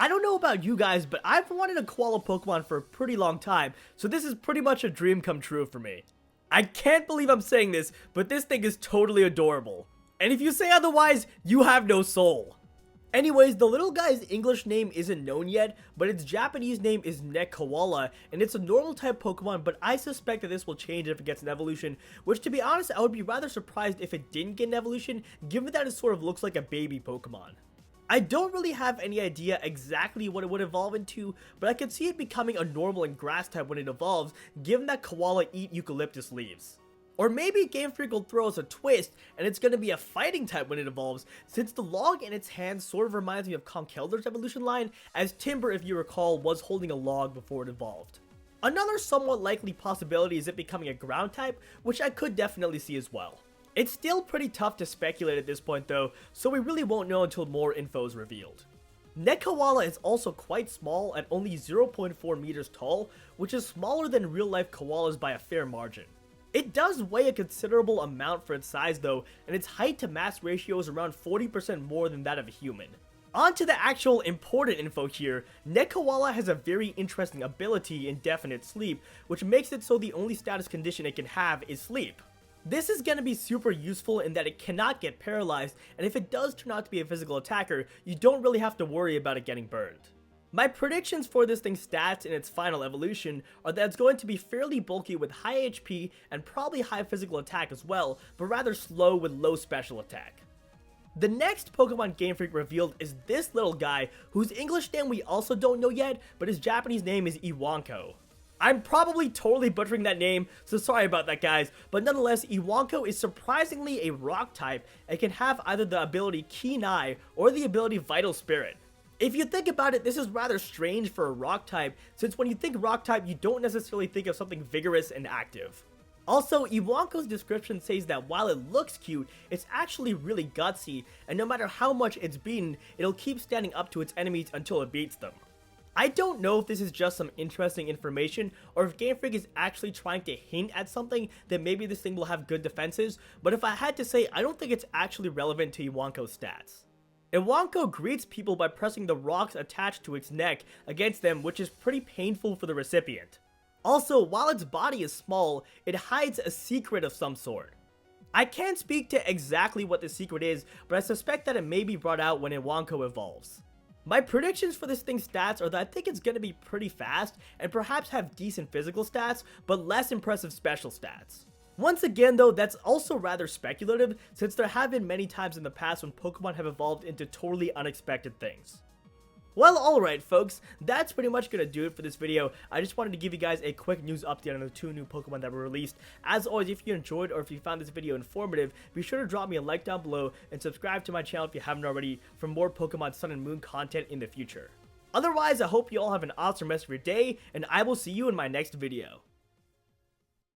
I don't know about you guys, but I've wanted a koala Pokemon for a pretty long time, so this is pretty much a dream come true for me. I can't believe I'm saying this, but this thing is totally adorable. And if you say otherwise, you have no soul. Anyways, the little guy's English name isn't known yet, but its Japanese name is KOALA, and it's a normal type Pokemon, but I suspect that this will change if it gets an evolution, which to be honest, I would be rather surprised if it didn't get an evolution, given that it sort of looks like a baby Pokemon. I don't really have any idea exactly what it would evolve into, but I could see it becoming a normal and grass type when it evolves, given that koala eat eucalyptus leaves. Or maybe Game Freak will throw us a twist, and it's going to be a fighting type when it evolves, since the log in its hand sort of reminds me of Conkeldurr's evolution line, as Timber, if you recall, was holding a log before it evolved. Another somewhat likely possibility is it becoming a ground type, which I could definitely see as well. It's still pretty tough to speculate at this point though, so we really won't know until more info is revealed. KOALA is also quite small at only 0.4 meters tall, which is smaller than real life koalas by a fair margin. It does weigh a considerable amount for its size though, and its height to mass ratio is around 40% more than that of a human. On to the actual important info here, KOALA has a very interesting ability, Indefinite Sleep, which makes it so the only status condition it can have is sleep. This is going to be super useful in that it cannot get paralyzed, and if it does turn out to be a physical attacker, you don't really have to worry about it getting burned. My predictions for this thing's stats in its final evolution are that it's going to be fairly bulky with high HP and probably high physical attack as well, but rather slow with low special attack. The next Pokemon Game Freak revealed is this little guy, whose English name we also don't know yet, but his Japanese name is Iwanko. I'm probably totally butchering that name, so sorry about that guys, but nonetheless, Iwanko is surprisingly a rock type and can have either the ability Keen Eye or the ability Vital Spirit. If you think about it, this is rather strange for a rock type, since when you think rock type, you don't necessarily think of something vigorous and active. Also, Iwanko's description says that while it looks cute, it's actually really gutsy, and no matter how much it's beaten, it'll keep standing up to its enemies until it beats them. I don't know if this is just some interesting information, or if Game Freak is actually trying to hint at something that maybe this thing will have good defenses, but if I had to say, I don't think it's actually relevant to Iwanko's stats. Iwanko greets people by pressing the rocks attached to its neck against them, which is pretty painful for the recipient. Also, while its body is small, it hides a secret of some sort. I can't speak to exactly what the secret is, but I suspect that it may be brought out when Iwanko evolves. My predictions for this thing's stats are that I think it's going to be pretty fast and perhaps have decent physical stats, but less impressive special stats. Once again though, that's also rather speculative, since there have been many times in the past when Pokemon have evolved into totally unexpected things. Well, alright folks, that's pretty much gonna do it for this video. I just wanted to give you guys a quick news update on the 2 new Pokemon that were released. As always, if you enjoyed or if you found this video informative, be sure to drop me a like down below and subscribe to my channel if you haven't already for more Pokemon Sun and Moon content in the future. Otherwise, I hope you all have an awesome rest of your day, and I will see you in my next video.